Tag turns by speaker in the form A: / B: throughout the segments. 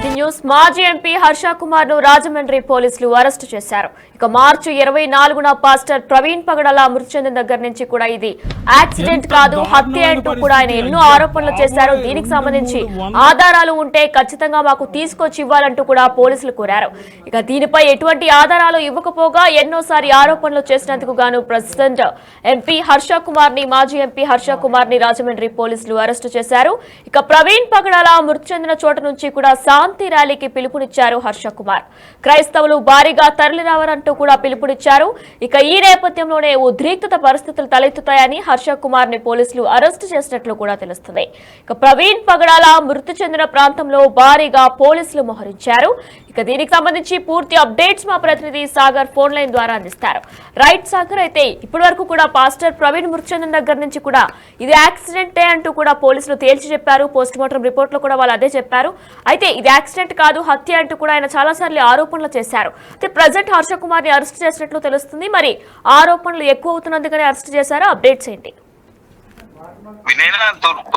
A: Breaking news మాజీ MP Harsha Kumar ను రాజమండ్రి పోలీసులు అరెస్టు చేశారు. ఇక మార్చి 24న పాస్టర్ ప్రవీణ్ పగడాల మృతి చెందిన దగ్గర నుంచి కూడా ఇది యాక్సిడెంట్ కాదు హత్య అంటూ కూడా ఆయన ఎన్నో ఆరోపణలు చేశారు. దీనికి సంబంధించి ఆధారాలు ఉంటే ఖచ్చితంగా మాకు తీసుకొచ్చి ఇవ్వాలంటూ కూడా పోలీసులు కోరారు. ఇక దీనిపై ఎటువంటి ఆధారాలు ఇవ్వకపోగా ఎన్నోసారి ఆరోపణలు చేసినందుకు గాను ప్రెసిడెంట్ ఎంపీ హర్ష కుమార్ ని మాజీ ఎంపీ హర్ష కుమార్ ని రాజమండ్రి పోలీసులు అరెస్టు చేశారు. ఇక ప్రవీణ్ పగడాల మృతి చెందిన చోట నుంచి కూడా శాంతి ర్యాలీకి పిలుపునిచ్చారు హర్ష కుమార్. క్రైస్తవులు భారీగా తరలి రావాలంటూ కూడా పిలుపునిచ్చారు. ఇక ఈ నేపథ్యంలోనే ఉద్రిక్తత పరిస్థితులు తలెత్తుతాయని హర్ష కుమార్ ని పోలీసులు అరెస్టు చేసినట్లు కూడా తెలుస్తుంది. ఇక ప్రవీణ్ పగడాల మృతి చెందిన ప్రాంతంలో భారీగా పోలీసులు మోహరించారు. ఇక దీనికి సంబంధించి పూర్తి అప్డేట్స్ మా ప్రతినిధి సాగర్ ఫోన్ లైన్ ద్వారా అందిస్తారు. రైట్ సాగర్, అయితే ఇప్పటి వరకు కూడా పాస్టర్ ప్రవీణ్ మృతి చెందిన దగ్గర నుంచి కూడా ఇది యాక్సిడెంటే అంటూ కూడా పోలీసులు తేల్చి చెప్పారు. పోస్ట్ మార్టం రిపోర్ట్ లో కూడా వాళ్ళు అదే చెప్పారు. అయితే ఇది యాక్సిడెంట్ కాదు హత్య అంటూ కూడా ఆయన చాలా సార్లు ఆరోపణలు చేశారు. అయితే ప్రజెంట్ హర్ష కుమార్ ని అరెస్ట్ చేసినట్లు తెలుస్తుంది. మరి ఆరోపణలు ఎక్కువ అవుతున్నందుకనే అరెస్ట్ చేశారా? అప్డేట్స్ ఏంటి?
B: వినయన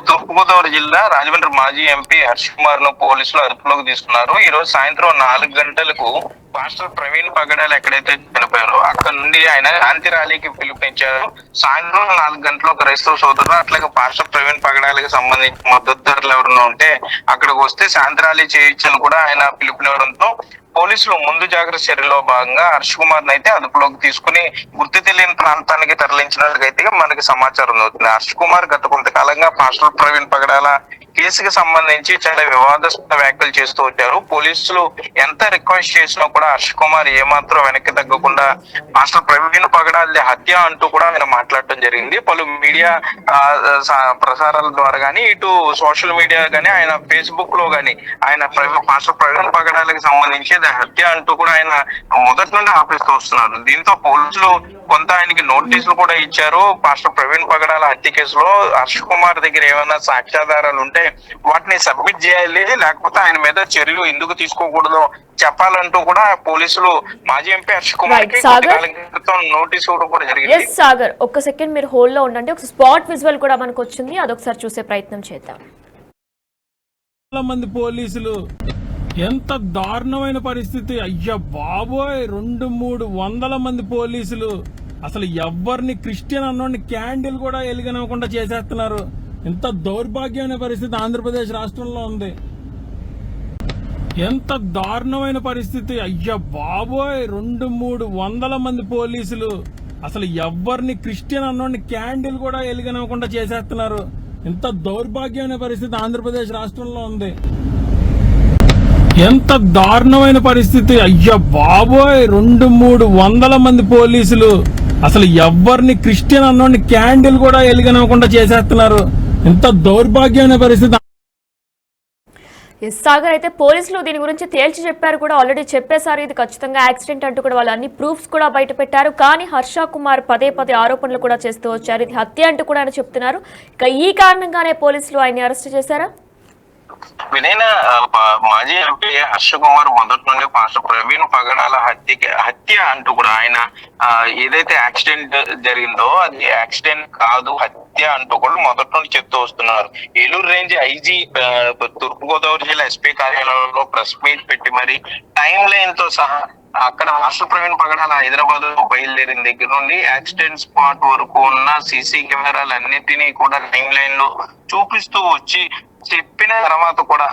B: తూర్పుగోదావరి జిల్లా రాజమండ్రి మాజీ ఎంపీ హర్ష కుమార్ ను పోలీసులు అదుపులోకి తీసుకున్నారు. ఈ రోజు సాయంత్రం 4 గంటలకు పాస్టర్ ప్రవీణ్ పగడాలు ఎక్కడైతే చనిపోయారో అక్కడ నుండి ఆయన శాంతి ర్యాలీకి పిలుపునిచ్చారు. సాయంత్రం 4 గంటలకు క్రైస్తవ సోదరులు అట్లాగే పాస్టర్ ప్రవీణ్ పగడాలకు సంబంధించిన మద్దతుదారులు ఎవరైనా ఉంటే అక్కడికి వస్తే శాంతి ర్యాలీ చేయొచ్చని కూడా ఆయన పిలుపునివ్వడంతో పోలీసులు ముందు జాగ్రత్త చర్యలో భాగంగా హర్ష కుమార్ అయితే అదుపులోకి తీసుకుని గుర్తు తెలియని ప్రాంతానికి తరలించినట్లయితే మనకి సమాచారం అవుతుంది. హర్ష కుమార్ గత కొంతకాలంగా పాస్టర్ ప్రవీణ్ పగడాల కేసుకి సంబంధించి చాలా వివాదాస్పద వ్యాఖ్యలు చేస్తూ వచ్చారు. పోలీసులు ఎంత రిక్వెస్ట్ చేసినా కూడా హర్ష కుమార్ ఏమాత్రం వెనక్కి తగ్గకుండా మాస్టర్ ప్రవీణ్ పగడాల హత్య అంటూ కూడా ఆయన మాట్లాడటం జరిగింది. పలు మీడియా ప్రసారాల ద్వారా గానీ ఇటు సోషల్ మీడియా గానీ ఆయన ఫేస్బుక్ లో గానీ ఆయన మాస్టర్ ప్రవీణ్ పగడాలకు సంబంధించి హత్య అంటూ కూడా ఆయన మొదటి నుండి ఆపేస్తూ వస్తున్నారు. దీంతో పోలీసులు కొంత ఆయనకి నోటీసులు కూడా ఇచ్చారు. పాస్టర్ ప్రవీణ్ పగడాల హత్య కేసులో హర్ష కుమార్ దగ్గర ఏమైనా సాక్ష్యాధారాలు ఉంటే వాటిని సబ్మిట్ చేయాలి, లేకపోతే ఆయన మీద చర్యలు ఎందుకు తీసుకోకూడదో చెప్పాలంటూ కూడా పోలీసులు మాజీ ఎంపీ హర్ష కుమార్ కి నోటీసు ఇవ్వడం కూడా జరిగింది.
A: సాగర్, ఒక్క సెకండ్ మీరు హోల్డ్ లో ఉండండి. ఒక స్పాట్ విజువల్ కూడా మనకు వచ్చింది, అదొకసారి చూసే ప్రయత్నం చేద్దాం.
C: మంది పోలీసులు ఎంత దారుణమైన పరిస్థితి! అయ్యా బాబోయ్, 200-300 మంది పోలీసులు అసలు ఎవరిని క్రిస్టియన్ అన్నోడిని క్యాండిల్ కూడా వెలిగనివ్వకుండా చేసేస్తున్నారు. ఎంత దౌర్భాగ్యమైన పరిస్థితి ఆంధ్రప్రదేశ్ రాష్ట్రంలో ఉంది. ఎంత దారుణమైన పరిస్థితి! అయ్యా బాబోయ్, 200-300 మంది పోలీసులు అసలు ఎవరిని క్రిస్టియన్ అన్నోడిని క్యాండిల్ కూడా వెలిగనివ్వకుండా చేసేస్తున్నారు. ఎంత దౌర్భాగ్యమైన పరిస్థితి ఆంధ్రప్రదేశ్ రాష్ట్రంలో ఉంది. ఎంత దారుణమైన పరిస్థితి! అయ్యా బాబోయ్, 200-300 మంది పోలీసులు అసలు ఎవరిని క్రిస్టియన్ అన్నోడిని క్యాండిల్ కూడా వెలిగనివ్వకుండా చేసేస్తున్నారు. ఎంత దౌర్భాగ్యమైన పరిస్థితి.
A: సాగర్, అయితే పోలీసులు దీని గురించి తేల్చి చెప్పారు కూడా, ఆల్రెడీ చెప్పేశారు ఇది ఖచ్చితంగా యాక్సిడెంట్ అంటూ కూడా వాళ్ళు అన్ని ప్రూఫ్స్ కూడా బయట పెట్టారు. కానీ హర్ష కుమార్ పదే ఆరోపణలు కూడా చేస్తూ వచ్చారు. ఇది హత్య అంటూ కూడా ఆయన చెప్తున్నారు. ఇక ఈ కారణంగానే పోలీసులు ఆయన్ని అరెస్ట్ చేశారా?
B: వినయన మాజీ ఎంపీ హర్ష కుమార్ మొదటి నుండి పాస్టర్ ప్రవీణ్ పగడాల హత్య అంటూ కూడా ఆయన ఏదైతే యాక్సిడెంట్ జరిగిందో అది యాక్సిడెంట్ కాదు హత్య అంటూ కూడా మొదటి నుండి చెప్తూ వస్తున్నారు. ఏలూరు రేంజ్ ఐజీ తూర్పుగోదావరి జిల్లా ఎస్పీ కార్యాలయంలో ప్రెస్ మీట్ పెట్టి మరి టైం లైన్ తో సహా అక్కడ పాస్టర్ ప్రవీణ్ పగడాల హైదరాబాద్ లో బయలుదేరిన దగ్గర నుండి యాక్సిడెంట్ స్పాట్ వరకు ఉన్న సీసీ కెమెరాలన్నిటినీ కూడా టైం లైన్ లో చూపిస్తూ వచ్చి చెప్పిన తర్వాత కూడా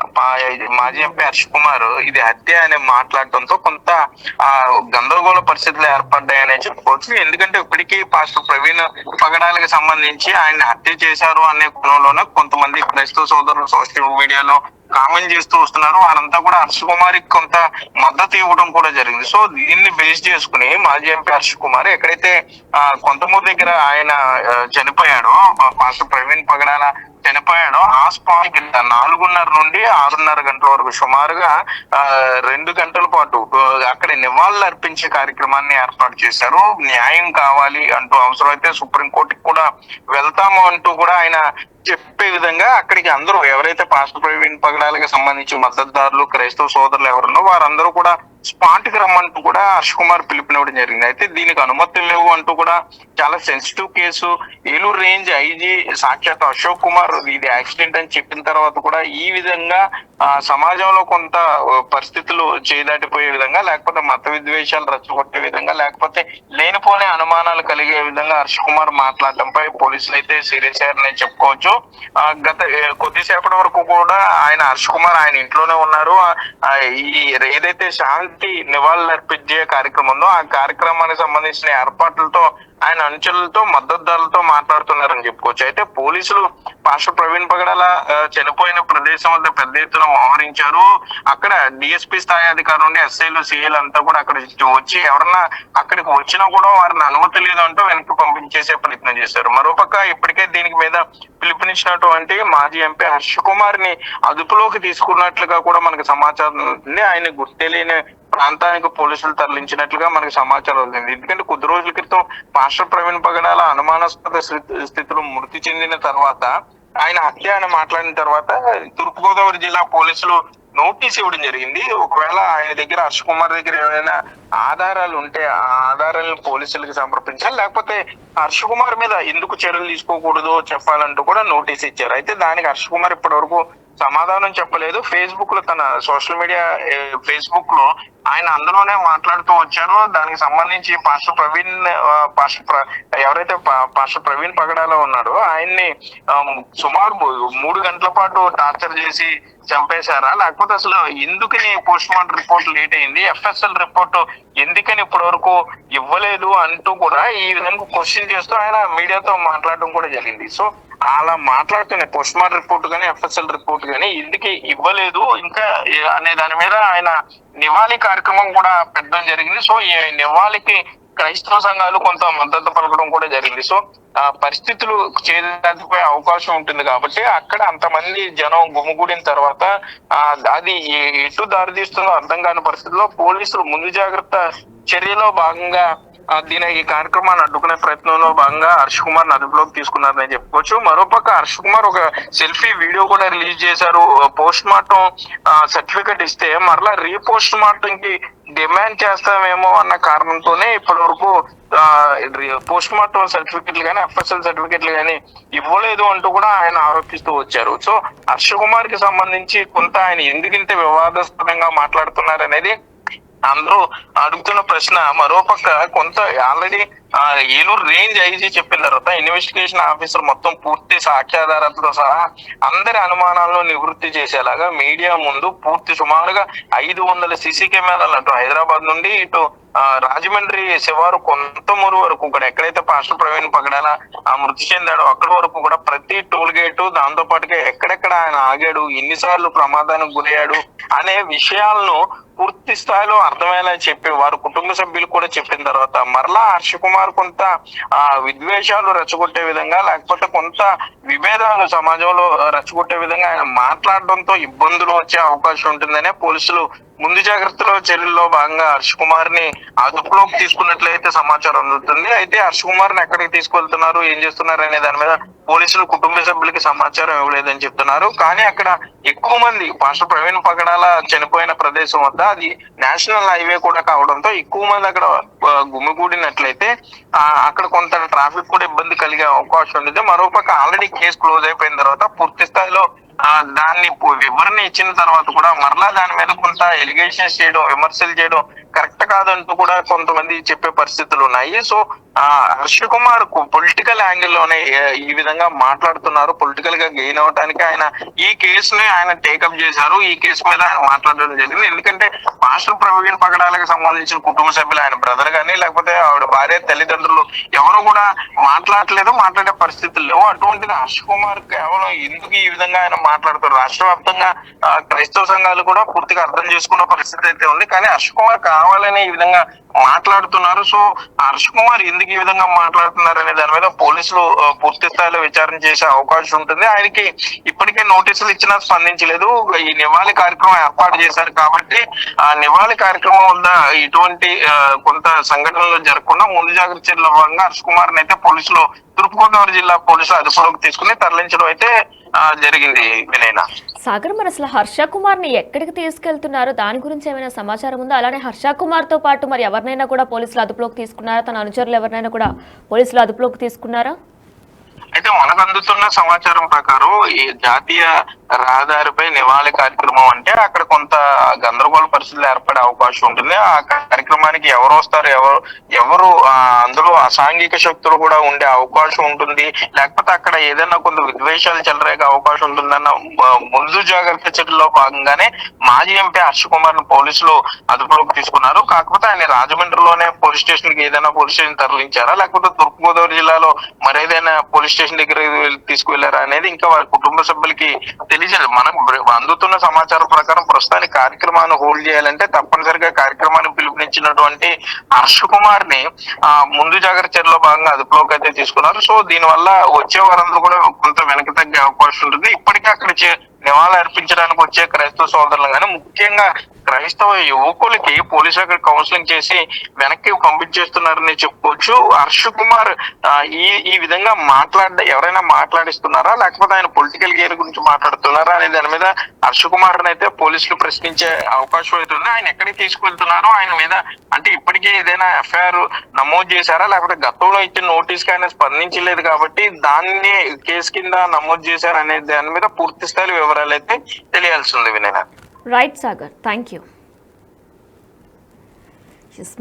B: మాజీ ఎంపీ హర్ష కుమార్ ఇది హత్య అని మాట్లాడటంతో కొంత గందరగోళ పరిస్థితులు ఏర్పడ్డాయని చెప్పుకోవచ్చు. ఎందుకంటే ఇప్పటికీ పాస్టర్ ప్రవీణ్ పగడాలకు సంబంధించి ఆయన హత్య చేశారు అనే కోణంలోనే కొంతమంది క్రైస్తవ సోదరులు సోషల్ మీడియాలో కామెంట్ చేస్తూ వస్తున్నారు. వారంతా కూడా హర్ష కుమార్ కొంత మద్దతు ఇవ్వడం కూడా జరిగింది. సో దీన్ని బేస్ చేసుకుని మాజీ ఎంపీ హర్ష కుమార్ ఎక్కడైతే కొంతమంది దగ్గర ఆయన చనిపోయాడో పాస్టర్ ప్రవీణ్ పగడాల చనిపోయాడో ఆ స్పాట్ 4:30 నుండి 6:30 గంటల వరకు సుమారుగా 2 గంటల పాటు అక్కడ నివాళులు అర్పించే కార్యక్రమాన్ని ఏర్పాటు చేశారు. న్యాయం కావాలి అంటూ అవసరమైతే సుప్రీంకోర్టుకి కూడా వెళ్తాము అంటూ కూడా ఆయన చెప్పే విధంగా అక్కడికి అందరూ ఎవరైతే పాస్టర్ ప్రవీణ్ పగడాలకు సంబంధించి మద్దతుదారులు క్రైస్తవ సోదరులు ఎవరున్నో వారందరూ కూడా స్పాట్ కి రమ్మంటూ కూడా హర్ష్ కుమార్ పిలుపునివ్వడం జరిగింది. అయితే దీనికి అనుమతులు లేవు అంటూ కూడా చాలా sensitive case, Eluru range IG సాక్షాత్ అశోక్ కుమార్ ఇది యాక్సిడెంట్ అని చెప్పిన తర్వాత కూడా ఈ విధంగా సమాజంలో కొంత పరిస్థితులు చేదాటిపోయే విధంగా, లేకపోతే మత విద్వేషాలు రెచ్చగొట్టే విధంగా, లేకపోతే లేనిపోని అనుమానాలు కలిగే విధంగా హర్ష్ కుమార్ మాట్లాడటంపై పోలీసులు అయితే సీరియస్ అయ్యారని చెప్పుకోవచ్చు. గత కొద్దిసేపటి వరకు కూడా హర్ష్ కుమార్ ఆయన ఇంట్లోనే ఉన్నారు. ఈ ఏదైతే శాంతి నివాళులు అర్పించే కార్యక్రమం ఉందో ఆ కార్యక్రమానికి సంబంధించిన ఏర్పాట్లతో ఆయన అనుచరులతో మద్దతుదారులతో మాట్లాడుతున్నారని చెప్పుకోవచ్చు. అయితే పోలీసులు పాస్టర్ ప్రవీణ్ పగడాల చనిపోయిన ప్రదేశం వద్ద పెద్ద ఎత్తున మోహరించారు. అక్కడ డిఎస్పీ స్థాయి అధికారులు ఉండి ఎస్ఐలు సిఐలు అంతా కూడా అక్కడ వచ్చి ఎవరన్నా అక్కడికి వచ్చినా కూడా వారిని అనుమతి లేదు అంటూ వెనక్కి పంపించేసే ప్రయత్నం చేశారు. మరోపక్క ఇప్పటికే దీనికి మీద పిలుపునిచ్చినటువంటి మాజీ ఎంపీ హర్ష్ కుమార్ ని అదుపులోకి తీసుకున్నట్లుగా కూడా మనకు సమాచారం ఉంది. ఆయన గుర్తెలేని ప్రాంతానికి పోలీసులు తరలించినట్లుగా మనకు సమాచారం ఉంది. ఎందుకంటే కొద్ది రోజుల క్రితం పాస్టర్ ప్రవీణ్ పగడాల అనుమానాస్పద స్థితిలో మృతి చెందిన తర్వాత ఆయన హత్య అని మాట్లాడిన తర్వాత తూర్పుగోదావరి జిల్లా పోలీసులు నోటీస్ ఇవ్వడం జరిగింది. ఒకవేళ ఆయన దగ్గర హర్ష్ కుమార్ దగ్గర ఏమైనా ఆధారాలు ఉంటే ఆ ఆధారాలను పోలీసులకు సమర్పించాలి, లేకపోతే హర్ష్ కుమార్ మీద ఎందుకు చర్యలు తీసుకోకూడదు చెప్పాలంటూ కూడా నోటీస్ ఇచ్చారు. అయితే దానికి హర్ష్ కుమార్ ఇప్పటి వరకు సమాధానం చెప్పలేదు. ఫేస్బుక్ లో తన సోషల్ మీడియా ఫేస్బుక్ లో ఆయన అందులోనే మాట్లాడుతూ వచ్చారు. దానికి సంబంధించి ఎవరైతే పాస్టర్ ప్రవీణ్ పగడాలో ఉన్నాడో ఆయన్ని సుమారు 3 గంటల పాటు టార్చర్ చేసి చంపేశారా, లేకపోతే అసలు ఎందుకని పోస్ట్ మార్టం రిపోర్ట్ లేట్ అయింది, ఎఫ్ఎస్ఎల్ రిపోర్ట్ ఎందుకని ఇప్పటి వరకు ఇవ్వలేదు అంటూ కూడా ఈ విధంగా క్వశ్చన్ చేస్తూ ఆయన మీడియాతో మాట్లాడడం కూడా జరిగింది. సో అలా మాట్లాడుతున్న పోస్ట్ మార్టం రిపోర్ట్ కానీ ఎఫ్ఎస్ఎల్ రిపోర్ట్ కానీ ఎందుకు ఇవ్వలేదు ఇంకా అనే దాని మీద ఆయన నివాళి కార్యక్రమం కూడా పెట్టడం జరిగింది. సో ఈ నివాళికి క్రైస్తవ సంఘాలు కొంత మద్దతు పలకడం కూడా జరిగింది. సో ఆ పరిస్థితులు చేదాటిపోయే అవకాశం ఉంటుంది కాబట్టి అక్కడ అంతమంది జనం గుమిగూడిన తర్వాత అది ఎటు దారితీస్తుందో అర్థం కాని పరిస్థితుల్లో పోలీసులు ముందు జాగ్రత్త చర్యలో భాగంగా ఈ కార్యక్రమాన్ని అడ్డుకునే ప్రయత్నంలో భాగంగా హర్ష్ కుమార్ అదుపులోకి తీసుకున్నారని చెప్పుకోవచ్చు. మరోపక్క హర్ష్ కుమార్ ఒక సెల్ఫీ వీడియో కూడా రిలీజ్ చేశారు. పోస్ట్ మార్టం సర్టిఫికెట్ ఇస్తే మరలా రీపోస్ట్ మార్టం కి డిమాండ్ చేస్తామేమో అన్న కారణంతోనే ఇప్పటి వరకు పోస్ట్ మార్టం సర్టిఫికెట్లు కానీ ఎఫ్ఎస్ఎల్ సర్టిఫికెట్లు కానీ ఇవ్వలేదు అంటూ కూడా ఆయన ఆరోపిస్తూ వచ్చారు. సో హర్ష్ కుమార్ కి సంబంధించి కొంత ఆయన ఎందుకింత వివాదాస్పదంగా మాట్లాడుతున్నారు అనేది అందరూ అడుగుతున్న ప్రశ్న. మరోపక్క కొంత ఆల్రెడీ ఏలూరు రేంజ్ ఐజీ చెప్పిన తర్వాత ఇన్వెస్టిగేషన్ ఆఫీసర్ మొత్తం పూర్తి సాక్ష్యాధారాలతో సహా అందరి అనుమానాలను నివృత్తి చేసేలాగా మీడియా ముందు పూర్తి సుమారుగా 500 సీసీ కెమెరాలు అటు హైదరాబాద్ నుండి ఇటు రాజమండ్రి శివారు కొంతమూరు వరకు కూడా ఎక్కడైతే పాస్టర్ ప్రవీణ్ పగడాల మృతి చెందాడో అక్కడి వరకు కూడా ప్రతి టోల్ గేటు, దాంతో పాటుగా ఎక్కడెక్కడ ఆయన ఆగాడు, ఎన్నిసార్లు ప్రమాదానికి గురయ్యాడు అనే విషయాలను పూర్తి స్థాయిలో అర్థమయ్యేలా చెప్పి వారు కుటుంబ సభ్యులు కూడా చెప్పిన తర్వాత మరలా హర్ష్ కుమార్ కొంత విద్వేషాలు రెచ్చగొట్టే విధంగా, లేకపోతే కొంత విభేదాలు సమాజంలో రెచ్చగొట్టే విధంగా ఆయన మాట్లాడడంతో ఇబ్బందులు వచ్చే అవకాశం ఉంటుందనే పోలీసులు ముందు జాగ్రత్తలో చర్యల్లో భాగంగా హర్ష్ కుమార్ ని అదుపులోకి తీసుకున్నట్లయితే సమాచారం అందుతుంది. అయితే హర్ష్ కుమార్ ని ఎక్కడికి తీసుకెళ్తున్నారు, ఏం చేస్తున్నారు అనే దాని మీద పోలీసులు కుటుంబ సభ్యులకి సమాచారం ఇవ్వలేదని చెప్తున్నారు. కానీ అక్కడ ఎక్కువ మంది పాస్టర్ ప్రవీణ్ పగడాల చనిపోయిన ప్రదేశం వద్ద అది నేషనల్ హైవే కూడా కావడంతో ఎక్కువ మంది అక్కడ గుమిగూడినట్లయితే అక్కడ కొంత ట్రాఫిక్ కూడా ఇబ్బంది కలిగే అవకాశం ఉంది. మరోపక్క ఆల్రెడీ కేసు క్లోజ్ అయిపోయిన తర్వాత పూర్తి స్థాయిలో దాన్ని వివరణ ఇచ్చిన తర్వాత కూడా మరలా దాని మీద కొంత ఎలిగేషన్స్ చేయడం, విమర్శలు చేయడం కరెక్ట్ కాదంటూ కూడా కొంతమంది చెప్పే పరిస్థితులు ఉన్నాయి. So Harsh Kumar political angle లోనే ఈ విధంగా మాట్లాడుతున్నారు. పొలిటికల్ గా గెయిన్ అవడానికి ఆయన ఈ కేసుని ఆయన టేకప్ చేశారు. ఈ కేసు మీద ఆయన మాట్లాడడం జరిగింది. ఎందుకంటే పాస్టర్ ప్రవీణ్ పగడాలకు సంబంధించిన కుటుంబ సభ్యులు, ఆయన బ్రదర్ గానీ లేకపోతే ఆవిడ భార్య, తల్లిదండ్రులు ఎవరు కూడా మాట్లాడలేదు, మాట్లాడే పరిస్థితులు లేవు. అటువంటిది హర్ష్ కుమార్ కేవలం ఎందుకు ఈ విధంగా ఆయన మాట్లాడుతారు? రాష్ట్ర వ్యాప్తంగా క్రైస్తవ సంఘాలు కూడా పూర్తిగా అర్థం చేసుకున్న పరిస్థితి అయితే ఉంది. కానీ హర్ష్ కుమార్ కావాలని ఈ విధంగా మాట్లాడుతున్నారు. సో హర్ష్ కుమార్ ఎందుకు ఈ విధంగా మాట్లాడుతున్నారు అనే దాని మీద పోలీసులు పూర్తి స్థాయిలో విచారణ చేసే అవకాశం ఉంటుంది. ఆయనకి ఇప్పటికే నోటీసులు ఇచ్చినా స్పందించలేదు. ఈ నివాళి కార్యక్రమం ఏర్పాటు చేశారు కాబట్టి ఆ నివాళి కార్యక్రమం వద్ద ఇటువంటి కొంత సంఘటనలు జరగకుండా ముందు జాగ్రత్త చర్యల భాగంగా హర్ష్ కుమార్ అయితే పోలీసులు తూర్పుగోదావరి జిల్లా పోలీసులు అదుపులోకి తీసుకుని తరలించడం అయితే జరిగింది వినయన.
A: సాగర్, మరి అసలు హర్ష కుమార్ ని ఎక్కడికి తీసుకెళ్తున్నారు, దాని గురించి ఏమైనా సమాచారం ఉందా? అలానే హర్ష కుమార్ తో పాటు మరి ఎవరినైనా కూడా పోలీసులు అదుపులోకి తీసుకున్నారా? తన అనుచరులు ఎవరినైనా కూడా పోలీసులు అదుపులోకి తీసుకున్నారా?
B: అయితే మనకు అందుతున్న సమాచారం ప్రకారం ఈ జాతీయ రహదారిపై నివాళి కార్యక్రమం అంటే అక్కడ కొంత గందరగోళ పరిస్థితులు ఏర్పడే అవకాశం ఉంటుంది. ఆ కార్యక్రమానికి ఎవరు వస్తారు, ఎవరు అందులో అసాంఘిక శక్తులు కూడా ఉండే అవకాశం ఉంటుంది, లేకపోతే అక్కడ ఏదైనా కొంత విద్వేషాలు చెలరేగే అవకాశం ఉంటుందన్న ముందు జాగ్రత్త చర్యల్లో భాగంగానే మాజీ ఎంపీ హర్ష కుమార్ ను పోలీసులు అదుపులోకి తీసుకున్నారు. కాకపోతే ఆయన రాజమండ్రిలోనే పోలీస్ స్టేషన్ కి ఏదైనా పోలీస్ స్టేషన్ తరలించారా, లేకపోతే తూర్పుగోదావరి జిల్లాలో మరేదైనా పోలీస్ స్టేషన్ దగ్గర తీసుకువెళ్లారా అనేది ఇంకా వారి కుటుంబ సభ్యులకి తెలియజేయలేదు. మనకు అందుతున్న సమాచారం ప్రకారం ప్రస్తుతానికి కార్యక్రమాన్ని హోల్డ్ చేయాలంటే తప్పనిసరిగా కార్యక్రమాన్ని పిలుపునిచ్చినటువంటి హర్ష కుమార్ ని ముందు జాగ్రత్త చర్యలో భాగంగా అదుపులోకి అయితే తీసుకున్నారు. సో దీని వల్ల వచ్చే వారంలో కూడా కొంత వెనక్కి తగ్గే అవకాశం ఉంటుంది. ఇప్పటికే అక్కడ నివాళులు అర్పించడానికి వచ్చే క్రైస్తవ సోదరులు కానీ ముఖ్యంగా క్రైస్తవ యువకులకి పోలీసులు అక్కడ కౌన్సిలింగ్ చేసి వెనక్కి పంపించేస్తున్నారని చెప్పుకోవచ్చు. హర్ష కుమార్ ఈ విధంగా ఎవరైనా మాట్లాడిస్తున్నారా, లేకపోతే ఆయన పొలిటికల్ గేర్ గురించి మాట్లాడుతున్నారా అనే దాని మీద హర్ష కుమార్ అయితే పోలీసులు ప్రశ్నించే అవకాశం అయితే ఉంది. ఆయన ఎక్కడికి తీసుకెళ్తున్నారు, ఆయన మీద అంటే ఇప్పటికే ఏదైనా ఎఫ్ఐఆర్ నమోదు చేశారా, లేకపోతే గతంలో ఇచ్చిన నోటీస్ కి ఆయన స్పందించలేదు కాబట్టి దాన్ని కేసు కింద నమోదు చేశారు అనే దాని మీద పూర్తి స్థాయి వివరాలు అయితే తెలియాల్సి ఉంది Vinay.
A: Right Sagar, thank you.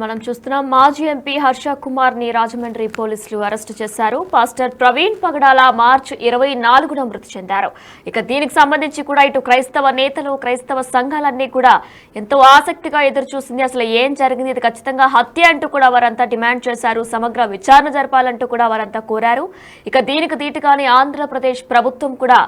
A: మనం చూస్తున్నాం, మాజీ ఎంపీ హర్ష కుమార్ ని రాజమండ్రి పోలీసులు అరెస్టు చేశారు. పాస్టర్ ప్రవీణ్ పగడాల మార్చి 24న మృతి చెందారు. ఇక దీనికి సంబంధించి కూడా ఇటు క్రైస్తవ నేతలు, క్రైస్తవ సంఘాలన్నీ కూడా ఎంతో ఆసక్తిగా ఎదురు చూసింది. అసలు ఏం జరిగింది, ఇది ఖచ్చితంగా హత్య అంటూ కూడా వారంతా డిమాండ్ చేశారు. సమగ్ర విచారణ జరపాలంటూ కూడా వారంతా కోరారు. ఇక దీనికి దీటుగానే ఆంధ్రప్రదేశ్ ప్రభుత్వం కూడా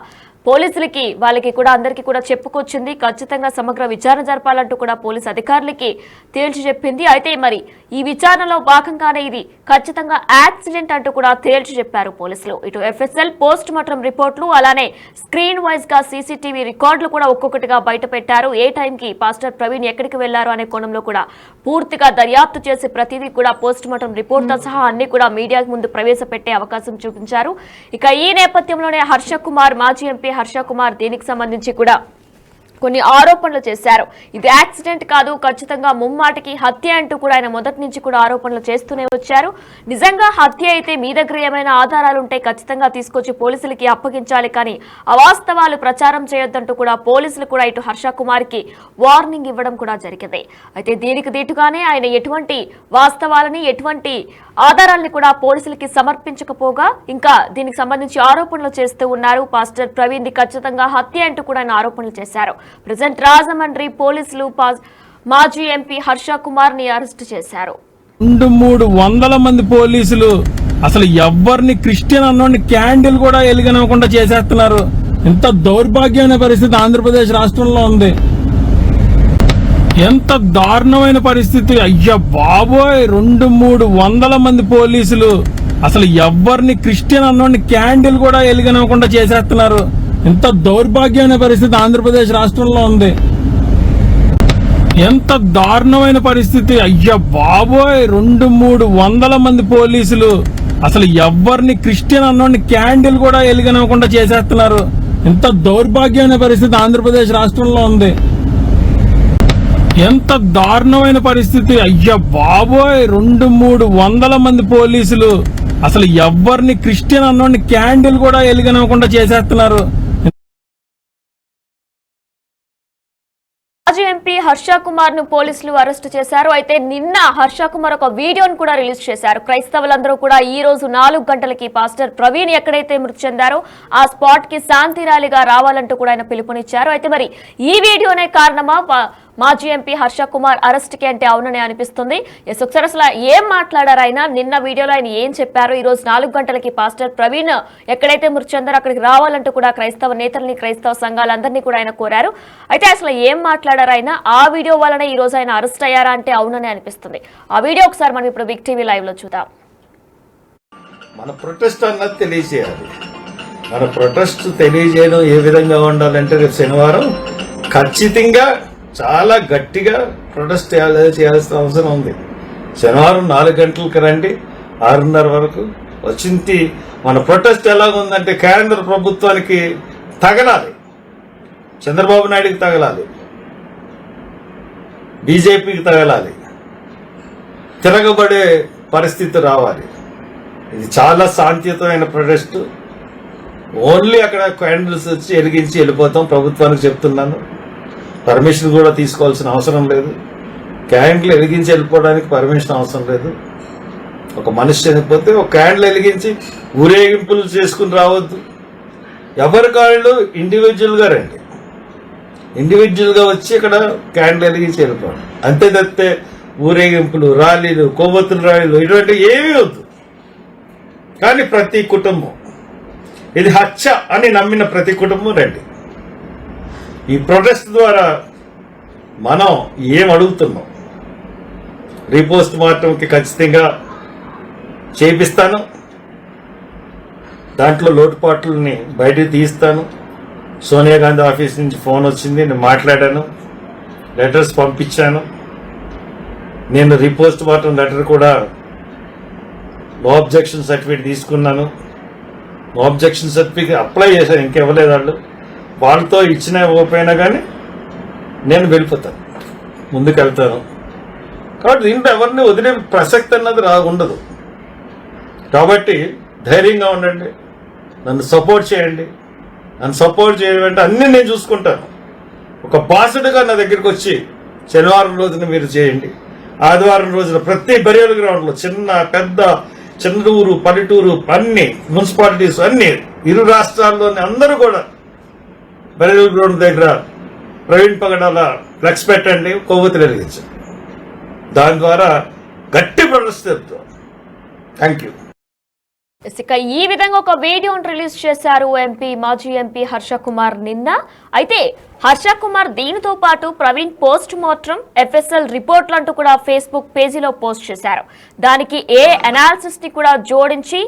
A: పోలీసులకి వాళ్ళకి కూడా అందరికీ కూడా చెప్పుకొచ్చింది. ఖచ్చితంగా సమగ్ర విచారణ జరపాలంటూ కూడా పోలీసు అధికారులకి తేల్చి చెప్పింది. అయితే మరి ఈ విచారణలో భాగంగానే ఇది ఖచ్చితంగా యాక్సిడెంట్ అంటూ కూడా తేల్చి చెప్పారు పోలీసులు. ఇటు ఎఫ్ఎస్ఎల్ పోస్ట్ మార్టం రిపోర్ట్లు, అలానే స్క్రీన్ వైజ్ గా సీసీటీవీ రికార్డులు కూడా ఒక్కొక్కటిగా బయట పెట్టారు. ఏ టైంకి పాస్టర్ ప్రవీణ్ ఎక్కడికి వెళ్లారు అనే కోణంలో కూడా పూర్తిగా దర్యాప్తు చేసి ప్రతిదీ కూడా పోస్ట్ మార్టం రిపోర్ట్తో సహా అన్ని కూడా మీడియాకు ముందు ప్రవేశపెట్టే అవకాశం చూపించారు. ఇక ఈ నేపథ్యంలోనే హర్ష కుమార్, మాజీ ఎంపీ హర్ష కుమార్ దీనికి సంబంధించి కూడా కొన్ని ఆరోపణలు చేశారు. ఇది యాక్సిడెంట్ కాదు, ఖచ్చితంగా ముమ్మాటికి హత్య అంటూ కూడా ఆయన మొదటి నుంచి కూడా ఆరోపణలు చేస్తూనే వచ్చారు. నిజంగా హత్య అయితే మీ దగ్గర ఏమైనా ఆధారాలు ఉంటే ఖచ్చితంగా తీసుకొచ్చి పోలీసులకి అప్పగించాలి, కానీ అవాస్తవాలు ప్రచారం చేయొద్దంటూ కూడా పోలీసులు కూడా ఇటు హర్ష కుమార్ కి వార్నింగ్ ఇవ్వడం కూడా జరిగింది. అయితే దీనికి దీటుగానే ఆయన ఎటువంటి వాస్తవాలని, ఎటువంటి ఆధారాలని కూడా పోలీసులకి సమర్పించకపోగా ఇంకా దీనికి సంబంధించి ఆరోపణలు చేస్తూ ఉన్నారు. పాస్టర్ ప్రవీణ్ ది ఖచ్చితంగా హత్య అంటూ కూడా ఆయన ఆరోపణలు చేశారు. ప్రజెంట్ రాజమండ్రి పోలీసులు మాజీ ఎంపీ హర్ష కుమార్ ని అరెస్టు చేశారు.
C: 200-300 మంది పోలీసులు అసలు ఎవరిని క్రిస్టియన్ అన్నోడిని క్యాండిల్ కూడా వెలిగనకుండా చేసేస్తున్నారు. ఇంత దౌర్భాగ్యమైన పరిస్థితి ఆంధ్రప్రదేశ్ రాష్ట్రంలో ఉంది. ఎంత దారుణమైన పరిస్థితి, అయ్యా బాబోయ్. 200-300 మంది పోలీసులు అసలు ఎవరిని క్రిస్టియన్ అన్నోడిని క్యాండిల్ కూడా వెలిగనకుండా చేసేస్తున్నారు. ఇంత దౌర్భాగ్యమైన పరిస్థితి ఆంధ్రప్రదేశ్ రాష్ట్రంలో ఉంది. ఎంత దారుణమైన పరిస్థితి, అయ్యా బాబోయ్. 200-300 మంది పోలీసులు అసలు ఎవరిని క్రిస్టియన్ అన్నోడిని క్యాండిల్ కూడా వెలిగనకుండా చేసేస్తున్నారు. ఇంత దౌర్భాగ్యమైన పరిస్థితి ఆంధ్రప్రదేశ్ రాష్ట్రంలో ఉంది. ఎంత దారుణమైన పరిస్థితి, అయ్యా బాబోయ్. 200-300 మంది పోలీసులు అసలు ఎవరిని క్రిస్టియన్ అన్నోడిని క్యాండిల్ కూడా వెలిగనకుండా చేసేస్తున్నారు.
A: మాజీ ఎంపీ హర్ష కుమార్ ను పోలీసులు అరెస్టు చేశారు. అయితే నిన్న హర్ష కుమార్ ఒక వీడియోను కూడా రిలీజ్ చేశారు. క్రైస్తవులందరూ కూడా ఈ రోజు 4 గంటలకి పాస్టర్ ప్రవీణ్ ఎక్కడైతే మృతి చెందారో ఆ స్పాట్ కి శాంతి ర్యాలీగా రావాలంటూ కూడా ఆయన పిలుపునిచ్చారు. అయితే మరి ఈ వీడియోనే కారణమా మాజీ ఎంపీ హర్ష కుమార్ అరెస్ట్ కి అంటే అవునని అనిపిస్తుంది. ఒకసారి అసలు ఏం మాట్లాడారు ఆయన, నిన్న వీడియోలో ఆయన ఏం చెప్పారు, ఈ రోజు 4 గంటలకి పాస్టర్ ప్రవీణ్ ఎక్కడైతే మృతి చెందారో అక్కడికి రావాలంటూ కూడా క్రైస్తవ నేతల్ని, క్రైస్తవ సంఘాలందరినీ కూడా ఆయన కోరారు. అయితే అసలు ఏం మాట్లాడారు ఆయన, ఆ వీడియో వల్లనే ఈ రోజు ఆయన అరెస్ట్ అయ్యారా అంటే అవునని అనిపిస్తుంది. ఆ వీడియో ఒకసారి మనం ఇప్పుడు బిగ్ టీవీ లైవ్ లో చూద్దాం.
D: మన ప్రొటెస్ట్ అన్నది తెలియజేయాలి. మన ప్రొటెస్ట్ తెలియజేయడం ఏ విధంగా ఉండాలంటే రేపు శనివారం ఖచ్చితంగా చాలా గట్టిగా ప్రొటెస్ట్ చేయాల్సిన అవసరం ఉంది. శనివారం 4 గంటలకు రండి, 6:30 వరకు వచ్చింది. మన ప్రొటెస్ట్ ఎలాగుందంటే కేంద్ర ప్రభుత్వానికి తగలాలి, చంద్రబాబు నాయుడికి తగలాలి, బీజేపీకి తగలాలి, తిరగబడే పరిస్థితి రావాలి. ఇది చాలా శాంతియుతమైన ప్రొటెస్ట్. ఓన్లీ అక్కడ క్యాండిల్స్ వచ్చి వెలిగించి వెళ్ళిపోతాం. ప్రభుత్వానికి చెప్తున్నాను, పర్మిషన్ కూడా తీసుకోవాల్సిన అవసరం లేదు. క్యాండిల్ వెలిగించి వెళ్ళిపోవడానికి పర్మిషన్ అవసరం లేదు. ఒక మనిషి చనిపోతే ఒక క్యాండిల్ వెలిగించి ఊరేగింపులు చేసుకుని రావద్దు. ఎవరి కాళ్ళు ఇండివిజువల్గా రండి, ఇండివిజువల్గా వచ్చి ఇక్కడ క్యాండిల్ వెలిగించి వెళ్ళిపోండి. అంతే తప్పితే ఊరేగింపులు, ర్యాలీలు, కొవ్వొత్తుల ర్యాలీలు ఇటువంటి ఏమీ వద్దు. కానీ ప్రతి కుటుంబం ఇది హత్య అని నమ్మిన ప్రతి కుటుంబం రండి. ఈ ప్రొటెస్ట్ ద్వారా మనం ఏం అడుగుతున్నాం? రీపోస్ట్ మార్టంకి ఖచ్చితంగా చేపిస్తాను, దాంట్లో లోటుపాట్లని బయటికి తీస్తాను. సోనియా గాంధీ ఆఫీస్ నుంచి ఫోన్ వచ్చింది, నేను మాట్లాడాను, లెటర్స్ పంపించాను. నేను రీపోస్ట్ మార్టం లెటర్ కూడా నో అబ్జెక్షన్ సర్టిఫికేట్ తీసుకున్నాను. నో అబ్జెక్షన్ సర్టిఫికేట్ అప్లై చేశాను, ఇంకెవ్వలేదు వాళ్ళు. వాళ్ళతో ఇచ్చిన ఇవ్వకపోయినా కానీ నేను వెళ్ళిపోతాను, ముందుకు వెళ్తాను. కాబట్టి దీంట్లో ఎవరిని వదిలే ప్రసక్తి అన్నది ఉండదు. కాబట్టి ధైర్యంగా ఉండండి, నన్ను సపోర్ట్ చేయండి. నన్ను సపోర్ట్ చేయడం అంటే అన్నీ నేను చూసుకుంటాను. ఒక బాసుడుగా నా దగ్గరికి వచ్చి శనివారం రోజున మీరు చేయండి, ఆదివారం రోజున ప్రతి బరియల్ గ్రౌండ్లో చిన్న పెద్ద, చంద్రూరు, పల్లెటూరు, అన్ని మున్సిపాలిటీస్ అన్ని ఇరు రాష్ట్రాల్లోని అందరూ కూడా బరియల్ గ్రౌండ్ దగ్గర ప్రవీణ్ పగడాల ఫ్లెక్స్ పెట్టండి, కొవ్వొత్తులు వెలిగించండి. దాని ద్వారా గట్టి ప్రదర్శన చెప్తాం. Thank you.
A: ఇక ఈ విధంగా ఒక వీడియోను రిలీజ్ చేశారు మాజీ ఎంపీ హర్ష కుమార్ నిన్న. అయితే హర్ష కుమార్ దీనితో పాటు ప్రవీణ్ పోస్ట్ మార్టం, FSL రిపోర్ట్లు అంటూ కూడా ఫేస్బుక్ పేజీలో పోస్ట్ చేశారు. దానికి ఏ అనాలిసిస్ ని కూడా జోడించి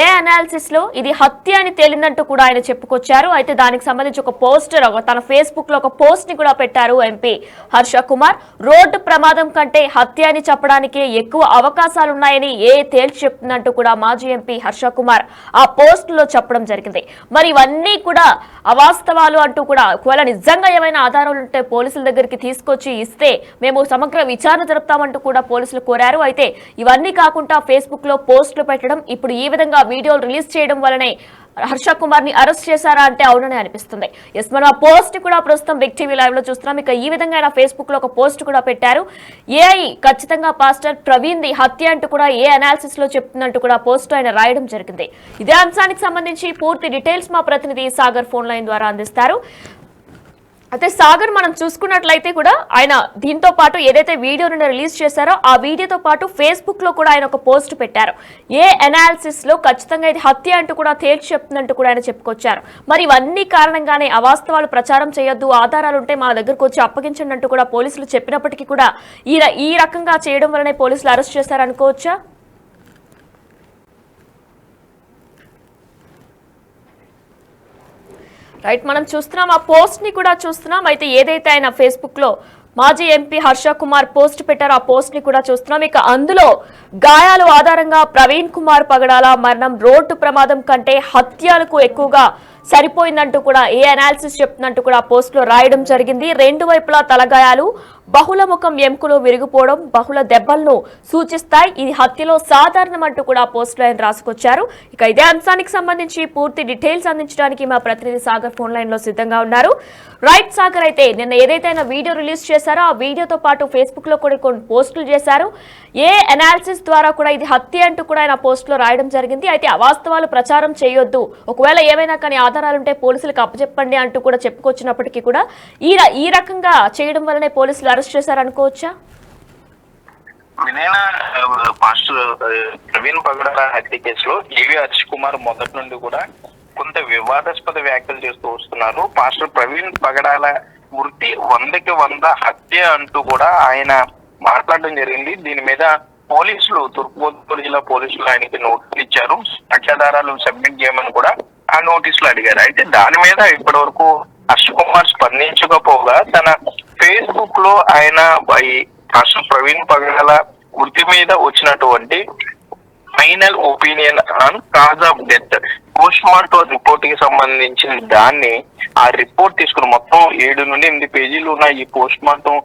A: ఏ అనాలిసిస్ లో ఇది హత్య అని తేలిందంటూ కూడా ఆయన చెప్పుకొచ్చారు. అయితే దానికి సంబంధించి ఒక పోస్టర్ తన ఫేస్బుక్ లో ఒక పోస్ట్ ని కూడా పెట్టారు ఎంపీ హర్ష కుమార్. రోడ్డు ప్రమాదం కంటే హత్య అని చెప్పడానికే ఎక్కువ అవకాశాలున్నాయని తేల్చి చెప్తుందంటూ కూడా మాజీ ఎంపీ హర్ష కుమార్ ఆ పోస్ట్ లో చెప్పడం జరిగింది. మరి ఇవన్నీ కూడా అవాస్తవాలు అంటూ కూడా ఒకవేళ నిజంగా ఏమైనా ఆధారాలు ఉంటే పోలీసుల దగ్గరికి తీసుకొచ్చి ఇస్తే మేము సమగ్ర విచారణ జరుపుతామంటూ కూడా పోలీసులు కోరారు. అయితే ఇవన్నీ కాకుండా ఫేస్బుక్ లో పోస్టులు పెట్టడం, ఇప్పుడు ఈ విధంగా వీడియోలు రిలీజ్ చేయడం వల్లనే హర్ష కుమార్ ని అరెస్ట్ చేశారా అంటే అవునని అనిపిస్తుంది. మనం ఆ పోస్ట్ కూడా ప్రస్తుతం బిగ్ టీవీ లైవ్ లో చూస్తున్నాం. ఇక ఈ విధంగా ఆయన ఫేస్బుక్ లో ఒక పోస్ట్ కూడా పెట్టారు. ఖచ్చితంగా పాస్టర్ ప్రవీణ్ ది హత్య అంటూ కూడా అనాలిసిస్ లో చెప్తున్నట్టు కూడా పోస్ట్ ఆయన రాయడం జరిగింది. ఇదే అంశానికి సంబంధించి పూర్తి డీటెయిల్స్ మా ప్రతినిధి సాగర్ ఫోన్ లైన్ ద్వారా అందిస్తారు. అయితే సాగర్, మనం చూసుకున్నట్లయితే కూడా ఆయన దీంతో పాటు ఏదైతే వీడియోను రిలీజ్ చేశారో ఆ వీడియోతో పాటు ఫేస్బుక్ లో కూడా ఆయన ఒక పోస్ట్ పెట్టారు. అనాలిసిస్ లో ఖచ్చితంగా ఇది హత్య అంటూ కూడా తేల్చి చెప్తున్నట్టు కూడా ఆయన చెప్పుకొచ్చారు. మరి ఇవన్నీ కారణంగానే అవాస్తవాలు ప్రచారం చేయొద్దు, ఆధారాలుంటే మా దగ్గరకు వచ్చి అప్పగించండి అంటూ కూడా పోలీసులు చెప్పినప్పటికీ కూడా ఈ రకంగా చేయడం వల్లనే పోలీసులు అరెస్ట్ చేశారనుకోవచ్చా? రైట్, మనం చూస్తున్నాం, ఆ పోస్ట్ ని కూడా చూస్తున్నాం. అయితే ఏదైతే ఆయన ఫేస్బుక్ లో మాజీ ఎంపీ హర్ష కుమార్ పోస్ట్ పెట్టారు, ఆ పోస్ట్ ని కూడా చూస్తున్నాం. ఇక అందులో గాయాలు ఆధారంగా ప్రవీణ్ కుమార్ పగడాల మరణం రోడ్డు ప్రమాదం కంటే హత్యలకు ఎక్కువగా సరిపోయిందంటూ కూడా అనాలిసిస్ చెప్తున్నట్టు కూడా పోస్ట్ లో రాయడం జరిగింది. రెండు వైపులా తలగాయాలు, బహుళ ముఖం ఎముకలు విరిగిపోవడం బహుళ దెబ్బలను సూచిస్తాయి. ఇది హత్యలో సాధారణం అంటూ కూడా పోస్ట్ లో ఆయన రాసుకొచ్చారు. ఇక ఇదే అంశానికి సంబంధించి పూర్తి డీటెయిల్స్ అందించడానికి మా ప్రతినిధి సాగర్ ఫోన్ లైన్ లో సిద్ధంగా ఉన్నారు. రైట్ సాగర్, అయితే నిన్న ఏదైతే ఆయన వీడియో రిలీజ్ చేశారో ఆ వీడియోతో పాటు ఫేస్బుక్ లో కూడా కొన్ని పోస్టులు చేశారు. అనాలిసిస్ ద్వారా కూడా ఇది హత్య అంటూ కూడా ఆయన పోస్ట్ లో రాయడం జరిగింది. అయితే అవాస్తవాలు ప్రచారం చేయొద్దు, ఒకవేళ ఏమైనా కానీ ఆధారాలుంటే పోలీసులకు అప్పచెప్పండి అంటూ కూడా చెప్పుకొచ్చినప్పటికీ కూడా ఈ రకంగా చేయడం వల్లనే పోలీసులు అరెస్ట్ చేశారనుకోవచ్చా?
B: వినయన, పాస్టర్ ప్రవీణ్ పగడాల హత్య కేసులో హర్ష కుమార్ మొదటి నుండి కూడా కొంత వివాదాస్పద వ్యాఖ్యలు చేస్తూ వస్తున్నారు. పాస్టర్ ప్రవీణ్ పగడాల మృతి 100కి 100 హత్య అంటూ కూడా ఆయన మాట్లాడడం జరిగింది. దీని మీద పోలీసులు, తూర్పుగోదావరి జిల్లా పోలీసులు ఆయనకి నోటీసులు ఇచ్చారు. సాక్ష్యాధారాలు సబ్మిట్ చేయమని కూడా ఆ నోటీసులు అడిగారు. అయితే దాని మీద ఇప్పటి వరకు హర్ష కుమార్ స్పందించకపోగా తన ఫేస్బుక్ లో ఆయన పాస్టర్ ప్రవీణ్ పగడాల మృతి మీద వచ్చినటువంటి final opinion on cause of death, post mortem report కి సంబంధించిన దాన్ని ఆ రిపోర్ట్ తీసుకుని మొత్తం 7 నుండి 8 పేజీలు ఉన్న ఈ పోస్ట్ మార్టం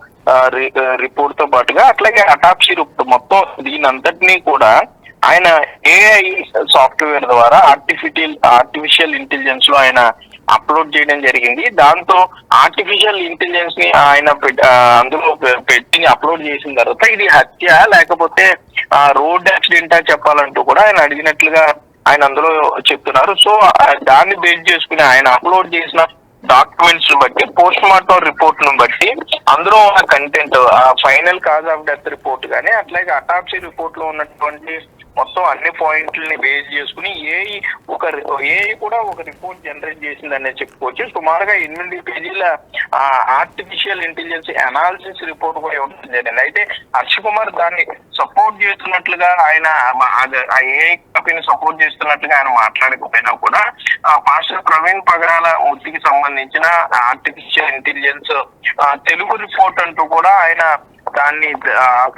B: రిపోర్ట్ తో పాటుగా అట్లాగే అటాప్సీ రిపోర్ట్ మొత్తం దీని అంతటినీ కూడా ఆయన ఏఐ సాఫ్ట్వేర్ ద్వారా ఆర్టిఫిషియల్ ఇంటెలిజెన్స్ లో ఆయన అప్లోడ్ చేయడం జరిగింది. దాంతో ఆర్టిఫిషియల్ ఇంటెలిజెన్స్ ని ఆయన అందులో పెట్టి అప్లోడ్ చేసిన తర్వాత ఇది హత్య లేకపోతే రోడ్ యాక్సిడెంటా చెప్పాలంటూ కూడా ఆయన అడిగినట్లుగా ఆయన అందులో చెప్తున్నారు. సో దాన్ని బేస్ చేసుకుని ఆయన అప్లోడ్ చేసిన డాక్యుమెంట్స్ బట్టి పోస్ట్ మార్టం రిపోర్ట్ ను బట్టి అందులో ఉన్న content final cause of death report గానీ అట్లాగే అటాప్సీ రిపోర్ట్ లో ఉన్నటువంటి మొత్తం అన్ని పాయింట్లని బేస్ చేసుకుని ఏఐ కూడా ఒక రిపోర్ట్ జనరేట్ చేసిందనే చెప్పుకోవచ్చు. సుమారుగా 8 పేజీల ఆర్టిఫిషియల్ ఇంటెలిజెన్స్ అనాలిసిస్ రిపోర్ట్ కూడా ఇవ్వడం జరిగింది. అయితే హర్ష కుమార్ దాన్ని సపోర్ట్ చేస్తున్నట్లుగా ఆయన ఆ ఏఐ కాపీని సపోర్ట్ చేస్తున్నట్లుగా ఆయన మాట్లాడకపోయినా కూడా పాస్టర్ ప్రవీణ్ పగడాల వృత్తికి సంబంధించిన ఆర్టిఫిషియల్ ఇంటెలిజెన్స్ తెలుగు రిపోర్ట్ అంటూ కూడా ఆయన దాన్ని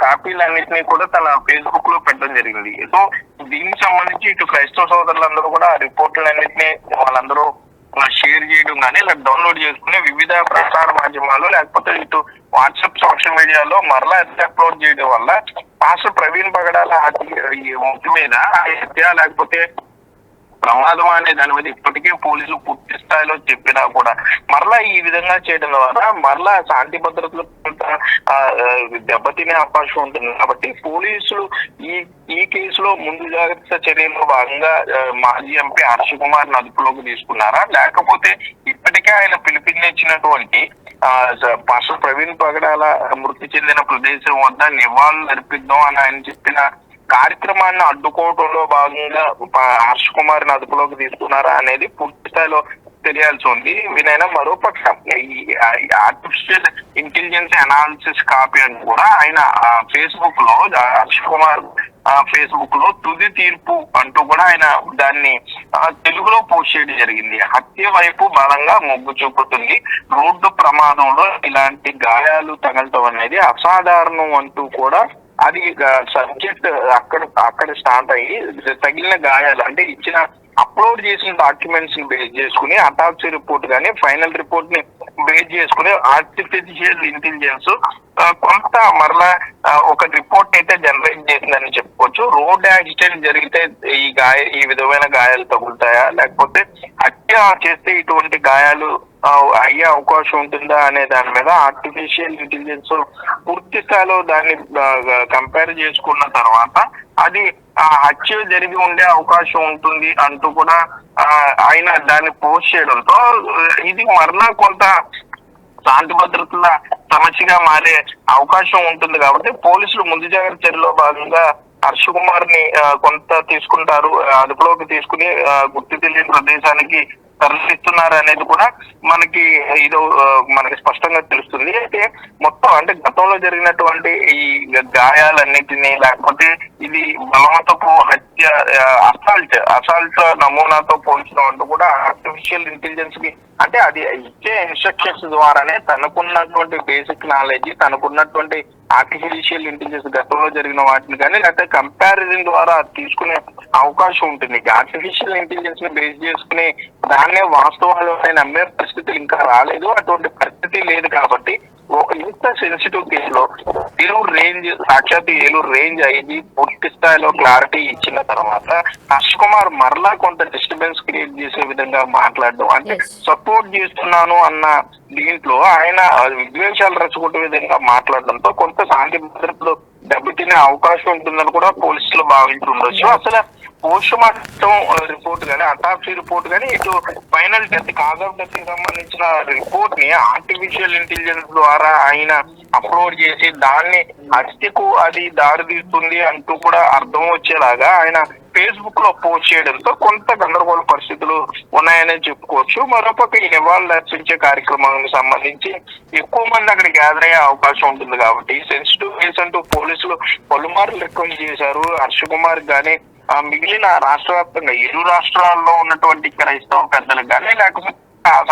B: కాపీలన్నింటినీ కూడా తన ఫేస్బుక్ లో పెట్టడం జరిగింది. సో దీనికి సంబంధించి ఇటు క్రైస్తవ సోదరులందరూ కూడా ఆ రిపోర్టులన్నింటినీ వాళ్ళందరూ షేర్ చేయడం కానీ ఇలా డౌన్లోడ్ చేసుకుని వివిధ ప్రసార మాధ్యమాలు లేకపోతే ఇటు వాట్సాప్ సోషల్ మీడియాలో మరలా అప్లోడ్ చేయడం వల్ల పాస్టర్ ప్రవీణ్ పగడాల ముఖ్య మీద హత్య లేకపోతే ప్రమాదం అనే దాని మీద ఇప్పటికే పోలీసులు పూర్తి స్థాయిలో చెప్పినా కూడా మరలా ఈ విధంగా చేయడం ద్వారా మరలా శాంతి భద్రతలు దెబ్బతినే అవకాశం ఉంటుంది. కాబట్టి పోలీసులు ఈ కేసులో ముందు జాగ్రత్త చర్యల్లో భాగంగా మాజీ ఎంపీ హర్ష కుమార్ అదుపులోకి తీసుకున్నారా లేకపోతే ఇప్పటికే ఆయన పిలుపునిచ్చినటువంటి పాస్టర్ ప్రవీణ్ పగడాల మృతి చెందిన ప్రదేశం వద్ద నివాళులు అర్పిద్దాం అని ఆయన చెప్పిన కార్యక్రమాన్ని అడ్డుకోవడంలో భాగంగా హర్ష కుమార్ అదుపులోకి తీసుకున్నారా అనేది పూర్తి స్థాయిలో తెలియాల్సి ఉంది. వినైనా మరోపక్ష ఆర్టిఫిషియల్ ఇంటెలిజెన్స్ అనాలిసిస్ కాపీ అని కూడా ఆయన ఫేస్బుక్ లో హర్ష కుమార్ ఫేస్బుక్ లో తుది తీర్పు అంటూ కూడా ఆయన దాన్ని తెలుగులో పోస్ట్ చేయడం జరిగింది. హత్య వైపు బలంగా మొగ్గు చూపుతుంది, రోడ్డు ప్రమాదంలో ఇలాంటి గాయాలు తగలటం అనేది అసాధారణం అంటూ కూడా అది సబ్జెక్ట్ అక్కడ స్టార్ట్ అయ్యి తగిలిన గాయాలు అంటే ఇచ్చిన అప్లోడ్ చేసిన డాక్యుమెంట్స్ ని బేస్ చేసుకుని అటాప్సీ రిపోర్ట్ కానీ ఫైనల్ రిపోర్ట్ ని బేస్ చేసుకుని ఆర్టిఫిషియల్ ఇంటెలిజెన్స్ కొంత మరలా ఒక రిపోర్ట్ అయితే జనరేట్ చేసిందని చెప్పుకోవచ్చు. రోడ్ యాక్సిడెంట్ జరిగితే ఈ విధమైన గాయాలు తగులుతాయా లేకపోతే హత్య చేస్తే ఇటువంటి గాయాలు అయ్యే అవకాశం ఉంటుందా అనే దాని మీద ఆర్టిఫిషియల్ ఇంటెలిజెన్స్ పూర్తి స్థాయిలో దాన్ని కంపేర్ చేసుకున్న తర్వాత అది హత్య జరిగి ఉండే అవకాశం ఉంటుంది అంటూ కూడా ఆయన దాన్ని పోస్ట్ చేయడంతో ఇది మరలా కొంత శాంతి భద్రతల సమస్యగా మారే అవకాశం ఉంటుంది. కాబట్టి పోలీసులు ముందు జాగ్రత్త చర్యలో భాగంగా హర్ష కుమార్ ని కొంత తీసుకుంటారు, అదుపులోకి తీసుకుని గుర్తు తెలియని ప్రదేశానికి తరలిస్తున్నారు అనేది కూడా మనకి స్పష్టంగా తెలుస్తుంది. అయితే మొత్తం అంటే గతంలో జరిగినటువంటి ఈ గాయాలన్నిటినీ లేకపోతే ఇది బలవంతపు హత్య అసాల్ట్ నమూనాతో పోల్చడం అంటూ కూడా ఆర్టిఫిషియల్ ఇంటెలిజెన్స్ కి అంటే అది ఇచ్చే ఇన్స్ట్రక్షన్స్ ద్వారానే తనకున్నటువంటి బేసిక్ నాలెడ్జ్ తనకున్నటువంటి ఆర్టిఫిషియల్ ఇంటెలిజెన్స్ గతంలో జరిగిన వాటిని కానీ లేకపోతే కంపారిజన్ ద్వారా తీసుకునే అవకాశం ఉంటుంది. ఆర్టిఫిషియల్ ఇంటెలిజెన్స్ ని బేస్ చేసుకుని దాన్నే వాస్తవాలు నమ్మే పరిస్థితి ఇంకా రాలేదు, అటువంటి పరిస్థితి లేదు. కాబట్టి ఇంత సెన్సిటివ్ కేసులో ఏలూరు రేంజ్ ఐజీ పూర్తి స్థాయిలో క్లారిటీ ఇచ్చిన తర్వాత హర్ష కుమార్ మరలా కొంత డిస్టర్బెన్స్ క్రియేట్ చేసే విధంగా మాట్లాడడం అంటే సపోర్ట్ చేస్తున్నాను అన్న దీంట్లో ఆయన విద్వేషాలు రెచ్చగొట్టే విధంగా మాట్లాడడంతో కొంత శాంతి భద్రతలు దెబ్బతినే అవకాశం ఉంటుందని కూడా పోలీసులు భావించుండొచ్చు. అసలు పోస్ట్ మార్టం రిపోర్ట్ కానీ అటాప్సీ రిపోర్ట్ కానీ ఇటు final death cause of death కి సంబంధించిన రిపోర్ట్ ని ఆర్టిఫిషియల్ ఇంటెలిజెన్స్ ద్వారా ఆయన అప్లోడ్ చేసి దాన్ని హత్యకు అది దారి తీస్తుంది అంటూ కూడా అర్థం వచ్చేలాగా ఆయన ఫేస్బుక్ లో పోస్ట్ చేయడంతో కొంత గందరగోళ పరిస్థితులు ఉన్నాయనే చెప్పుకోవచ్చు. మరోపక్క ఈ నివాళులు అర్పించే కార్యక్రమానికి సంబంధించి ఎక్కువ మంది అక్కడ గ్యాదర్ అయ్యే అవకాశం ఉంటుంది. కాబట్టి సెన్సిటివ్ కేసు అంటూ పోలీసులు పలుమార్లు రిక్వెస్ట్ చేశారు హర్ష కుమార్ గానీ మిగిలిన రాష్ట్ర వ్యాప్తంగా 7 రాష్ట్రాల్లో ఉన్నటువంటి క్రైస్తవ పెద్దలకు కానీ లేకపోతే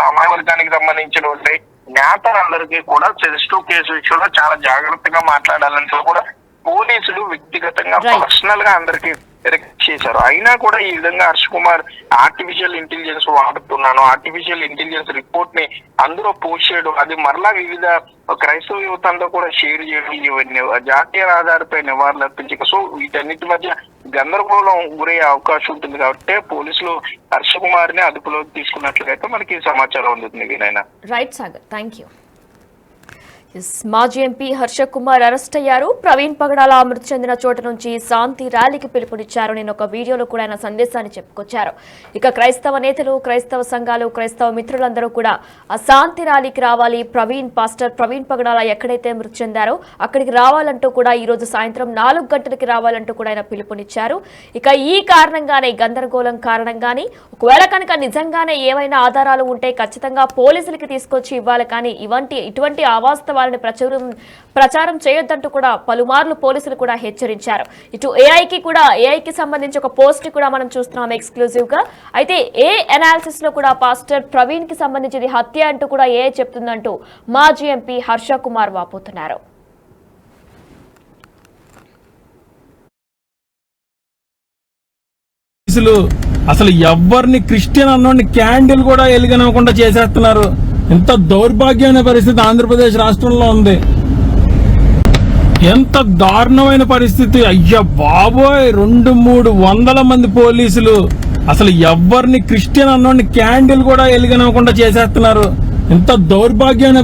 B: సామాజిక వర్గానికి సంబంధించినటువంటి నేతలందరికీ కూడా సెన్సిటివ్ కేసు విషయంలో చాలా జాగ్రత్తగా మాట్లాడాలంటూ కూడా పోలీసులు వ్యక్తిగతంగా పర్సనల్ గా అందరికీ చేశారు. అయినా కూడా ఈ విధంగా హర్ష కుమార్ ఆర్టిఫిషియల్ ఇంటెలిజెన్స్ వాడుతున్నాను, ఆర్టిఫిషియల్ ఇంటెలిజెన్స్ రిపోర్ట్ ని అందులో పోస్ట్ చేయడం, అది మరలా వివిధ క్రైస్తవ యువతంతో కూడా షేర్ చేయడం, ఇవన్నీ జాతీయ రహదారిపై నివారణ అర్పించక, సో వీటన్నిటి మధ్య గందరగోళం గురయ్యే అవకాశం ఉంటుంది. కాబట్టి పోలీసులు హర్ష కుమార్ ని అదుపులోకి తీసుకున్నట్లయితే మనకి సమాచారం అందుతుంది. వినైనా
A: రైట్ సాగర్, థ్యాంక్ యూ. మాజీ ఎంపీ హర్ష కుమార్ అరెస్ట్ అయ్యారు. ప్రవీణ్ పగడాల మృతి చెందిన చోట నుంచి శాంతి ర్యాలీకి పిలుపునిచ్చారు. నేను ఒక వీడియోలో కూడా ఆయన సందేశాన్ని చెప్పుకొచ్చారు. ఇక క్రైస్తవ నేతలు, క్రైస్తవ సంఘాలు, క్రైస్తవ మిత్రులందరూ కూడా ఆ శాంతి ర్యాలీకి రావాలి, పాస్టర్ ప్రవీణ్ పగడాల ఎక్కడైతే మృతి చెందారో అక్కడికి రావాలంటూ కూడా ఈ రోజు సాయంత్రం 4 గంటలకి రావాలంటూ కూడా ఆయన పిలుపునిచ్చారు. ఇక ఈ కారణంగానే, గందరగోళం కారణంగానే, ఒకవేళ కనుక నిజంగానే ఏవైనా ఆధారాలు ఉంటే ఖచ్చితంగా పోలీసులకి తీసుకొచ్చి ఇవ్వాలి, కానీ ఇటువంటి అవాస్తవాలను ప్రచారం చేయొద్దంటూ కూడా పలుమార్లు పోలీసులు కూడా హెచ్చరించారు. ఇటు ఏఐకి సంబంధించి ఒక పోస్ట్ కూడా మనం చూస్తున్నాం ఎక్స్క్లూజివ్ గా. అయితే ఏ అనాలిసిస్ లో కూడా పాస్టర్ ప్రవీణ్ కి సంబంధించి హత్య అంటూ కూడా ఏఐ చెప్తుందంటూ మాజీ ఎంపీ హర్ష కుమార్ వాపోతున్నారు.
C: అసలు ఎవరిని క్రిస్టియన్ అన్నోడిని క్యాండిల్ కూడా వెలిగనకుండా చేసేస్తున్నారు. ఎంత దౌర్భాగ్యమైన పరిస్థితి ఆంధ్రప్రదేశ్ రాష్ట్రంలో ఉంది. ఎంత దారుణమైన పరిస్థితి. అయ్యా బాబోయ్, 200-300 మంది పోలీసులు అసలు ఎవరిని క్రిస్టియన్ అన్నోడిని క్యాండిల్ కూడా వెలిగనకుండా చేసేస్తున్నారు. ఎంత దౌర్భాగ్యమైన